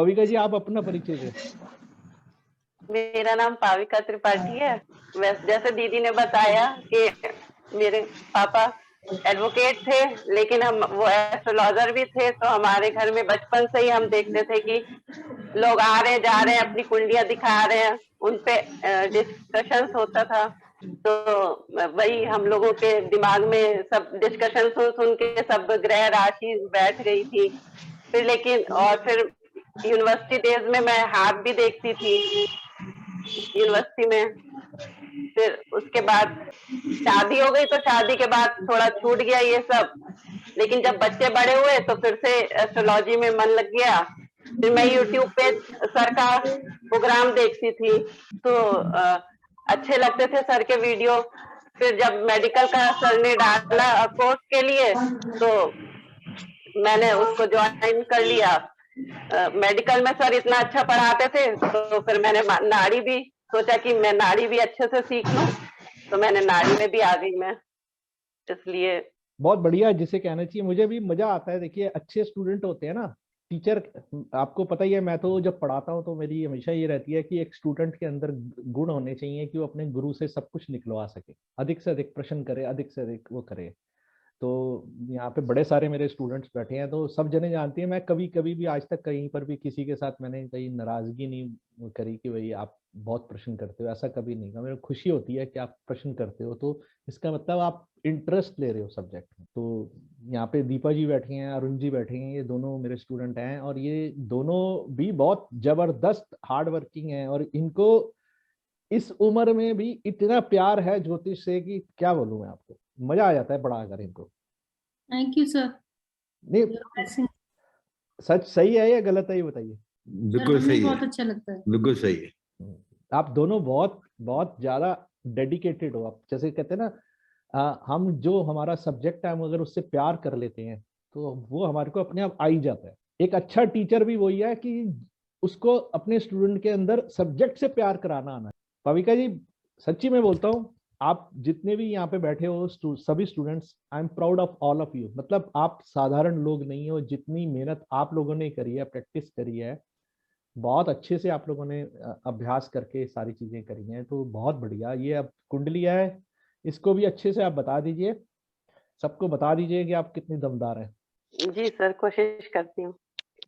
पविका जी, आप अपना परिचय दें। मेरा नाम पाविका त्रिपाठी है। जैसे दीदी ने बताया कि मेरे पापा एडवोकेट थे, लेकिन हम वो एस्ट्रोलॉजर भी थे। तो हमारे घर में बचपन से ही हम देखते थे कि लोग आ रहे जा रहे हैं, अपनी कुंडलियां दिखा रहे हैं, उनपे डिस्कशंस होता था। तो वही हम लोगों के दिमाग में सब डिस्कशन सुन सुन के सब ग्रह राशि बैठ गई थी। फिर लेकिन और फिर यूनिवर्सिटी डेज में मैं हाथ भी देखती थी यूनिवर्सिटी में। फिर उसके बाद शादी हो गई, तो शादी के बाद थोड़ा छूट गया ये सब। लेकिन जब बच्चे बड़े हुए तो फिर से एस्ट्रोलॉजी में मन लग गया। फिर मैं यूट्यूब पे सर का प्रोग्राम देखती थी, तो अच्छे लगते थे सर के वीडियो। फिर जब मेडिकल का सर ने डाला कोर्स के लिए, तो मैंने उसको ज्वाइन कर लिया। मेडिकल में सर इतना अच्छा पढ़ाते थे, तो फिर मैंने नाड़ी भी सोचा कि मैं नाड़ी भी अच्छे से सीख लूं, तो मैंने नाड़ी में भी आ गई मैं, इसलिए। बहुत बढ़िया, जिसे कहना चाहिए। मुझे भी मजा आता है। देखिए, अच्छे स्टूडेंट होते हैं ना, टीचर, आपको पता ही है, मैं तो जब पढ़ाता हूँ तो मेरी हमेशा ये रहती है कि एक स्टूडेंट के अंदर गुण होने चाहिए कि वो अपने गुरु से सब कुछ निकलवा सके, अधिक से अधिक प्रश्न करे, अधिक से अधिक वो करे। तो यहाँ पे बड़े सारे मेरे स्टूडेंट्स बैठे हैं, तो सब जने जानती हैं। मैं कभी कभी भी आज तक कहीं पर भी किसी के साथ मैंने कहीं नाराजगी नहीं करी कि भाई आप बहुत प्रश्न करते हो, ऐसा कभी नहीं कहा। मेरे को खुशी होती है कि आप प्रश्न करते हो, तो इसका मतलब आप इंटरेस्ट ले रहे हो सब्जेक्ट में। तो यहाँ पे दीपा जी बैठी हैं, अरुण जी बैठे हैं, ये दोनों मेरे स्टूडेंट हैं, और ये दोनों भी बहुत जबरदस्त हार्ड वर्किंग हैं, और इनको इस उम्र में भी इतना प्यार है ज्योतिष से कि क्या बोलूं मैं आपको। मजा आ जाता है पढ़ा कर इनको। Thank you sir. नहीं, सच सही है या गलत है, ये बताइए। बिल्कुल सही है, बहुत अच्छा लगता है। बिल्कुल सही है। आप दोनों बहुत बहुत ज्यादा डेडिकेटेड हो। आप जैसे कहते हैं ना, हम जो हमारा सब्जेक्ट है, हम अगर उससे प्यार कर लेते हैं तो वो हमारे को अपने आप आ ही जाता है। एक अच्छा टीचर भी वही है कि उसको अपने स्टूडेंट के अंदर सब्जेक्ट से प्यार कराना आना है। पविका जी, सच्ची में बोलता हूँ, आप जितने भी यहाँ पे बैठे हो सभी students, I am proud of all of you. मतलब आप साधारण लोग नहीं हो। जितनी मेहनत आप लोगों ने करी है, प्रैक्टिस करी है, बहुत अच्छे से आप लोगों ने अभ्यास करके सारी चीजें करी हैं, तो बहुत बढ़िया। ये अब कुंडली है, इसको भी अच्छे से आप बता दीजिए, सबको बता दीजिए कि आप कितनी दमदार हैं। जी सर, कोशिश करती हूँ।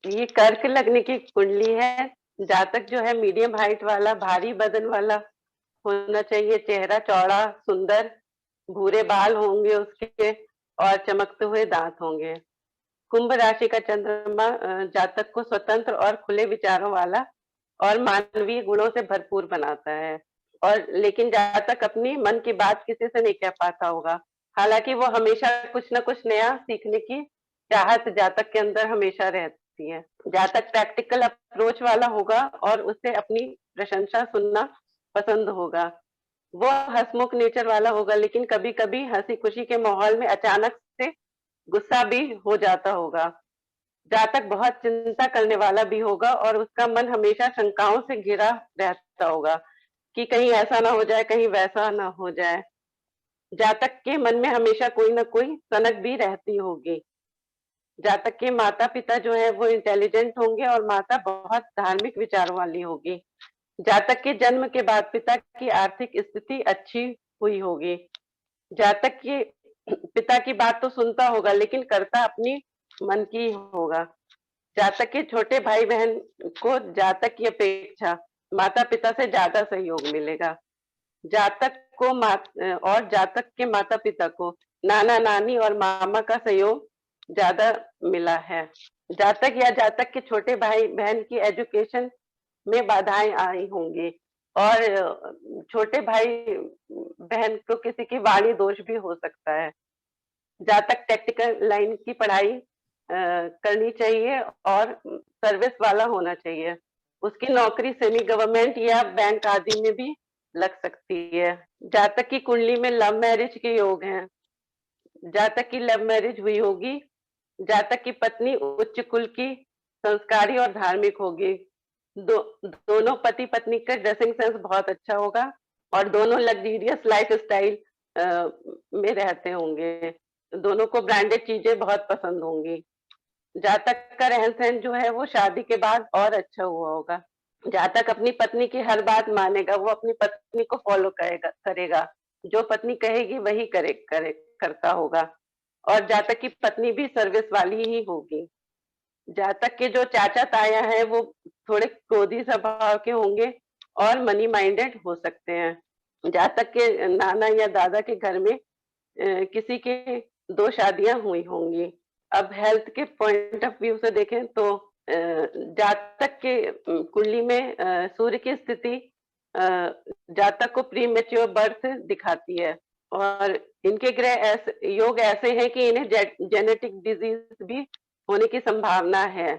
ये कर्क लगने की कुंडली है। जातक जो है मीडियम हाइट वाला, भारी बदन वाला होना चाहिए, चेहरा चौड़ा सुंदर, भूरे बाल होंगे उसके, और चमकते हुए दांत होंगे। कुंभ राशि का चंद्रमा जातक को स्वतंत्र और खुले विचारों वाला और मानवीय गुणों से भरपूर बनाता है। और लेकिन जातक अपनी मन की बात किसी से नहीं कह पाता होगा। हालांकि वो हमेशा कुछ न कुछ नया सीखने की चाहत जातक के अंदर हमेशा रहती है। जातक प्रैक्टिकल अप्रोच वाला होगा और उसे अपनी प्रशंसा सुनना पसंद होगा। वो हंसमुख नेचर वाला होगा, लेकिन कभी कभी हंसी खुशी के माहौल में अचानक से गुस्सा भी हो जाता होगा। जातक बहुत चिंता करने वाला भी होगा और उसका मन हमेशा शंकाओं से घिरा रहता होगा कि कहीं ऐसा ना हो जाए, कहीं वैसा ना हो जाए। जातक के मन में हमेशा कोई ना कोई सनक भी रहती होगी। जातक के माता पिता जो है वो इंटेलिजेंट होंगे और माता बहुत धार्मिक विचारों वाली होगी। जातक के जन्म के बाद पिता की आर्थिक स्थिति अच्छी हुई होगी। जातक के पिता की बात तो सुनता होगा, लेकिन करता अपनी मन की होगा। जातक के छोटे भाई बहन को जातक की अपेक्षा माता पिता से ज्यादा सहयोग मिलेगा। जातक को और जातक के माता पिता को नाना नानी और मामा का सहयोग ज्यादा मिला है। जातक या जातक के छोटे भाई बहन की एजुकेशन में बाधाएं आई होंगी, और छोटे भाई बहन को किसी की वाणी दोष भी हो सकता है। जातक टेक्निकल लाइन की पढ़ाई करनी चाहिए और सर्विस वाला होना चाहिए। उसकी नौकरी सेमी गवर्नमेंट या बैंक आदि में भी लग सकती है। जातक की कुंडली में लव मैरिज के योग हैं। जातक की लव मैरिज हुई होगी। जातक की पत्नी उच्च कुल की, संस्कारी और धार्मिक होगी। दोनों पति पत्नी का ड्रेसिंग सेंस बहुत अच्छा होगा और दोनों लग्जरियस लाइफ स्टाइल में रहते होंगे। दोनों को ब्रांडेड चीजें बहुत पसंद होंगी। जातक का रहन सहन जो है वो शादी के बाद और अच्छा हुआ होगा। जातक अपनी पत्नी की हर बात मानेगा, वो अपनी पत्नी को फॉलो करेगा, जो पत्नी कहेगी वही करता होगा। और जातक की पत्नी भी सर्विस वाली ही होगी। जातक के जो चाचा ताया हैं वो थोड़े क्रोधी स्वभाव के होंगे और मनी माइंडेड हो सकते हैं। जातक के नाना या दादा के घर में किसी के 2 शादियां हुई होंगी। अब हेल्थ के पॉइंट ऑफ व्यू से देखें तो जातक के कुंडली में सूर्य की स्थिति जातक को प्री मैच्योर बर्थ दिखाती है और इनके ग्रह ऐसे योग ऐसे हैं कि इन्हें जेनेटिक डिजीज भी होने की संभावना है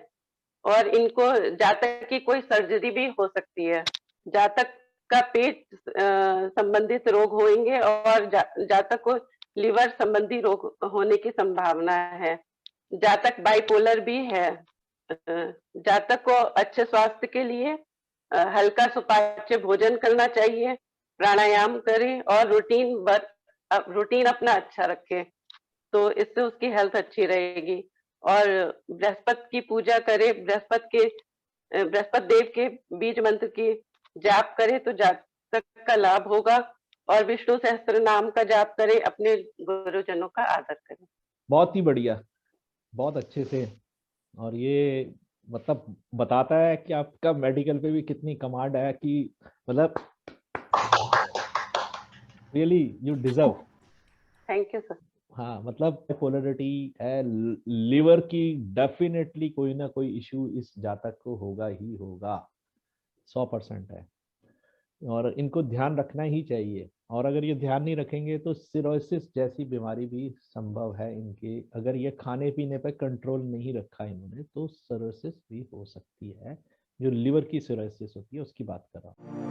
और इनको जातक की कोई सर्जरी भी हो सकती है। जातक का पेट संबंधित रोग होंगे और जातक को लिवर संबंधी रोग होने की संभावना है। जातक बाइपोलर भी है। जातक को अच्छे स्वास्थ्य के लिए हल्का सुपाच्य भोजन करना चाहिए, प्राणायाम करे और रूटीन अपना अच्छा रखे, तो इससे उसकी हेल्थ अच्छी रहेगी। और बृहस्पति की पूजा करे, बृहस्पति देव के बीज मंत्र की जाप करे तो जातक का लाभ होगा और विष्णु सहस्त्र नाम का जाप करे, अपने गुरुजनों का आदर करे। बहुत ही बढ़िया, बहुत अच्छे से। और ये मतलब बताता है कि आपका मेडिकल पे भी कितनी कमांड है कि मतलब really you deserve. Thank you sir. हाँ, मतलब पोलरिटी है लिवर की, डेफिनेटली कोई ना कोई इशू इस जातक को होगा ही होगा, 100% है। और इनको ध्यान रखना ही चाहिए। और अगर ये ध्यान नहीं रखेंगे तो सिरोसिस जैसी बीमारी भी संभव है इनके। अगर ये खाने पीने पर कंट्रोल नहीं रखा इन्होंने तो सिरोसिस भी हो सकती है, जो लिवर की सिरोसिस होती है उसकी बात कर रहा हूँ।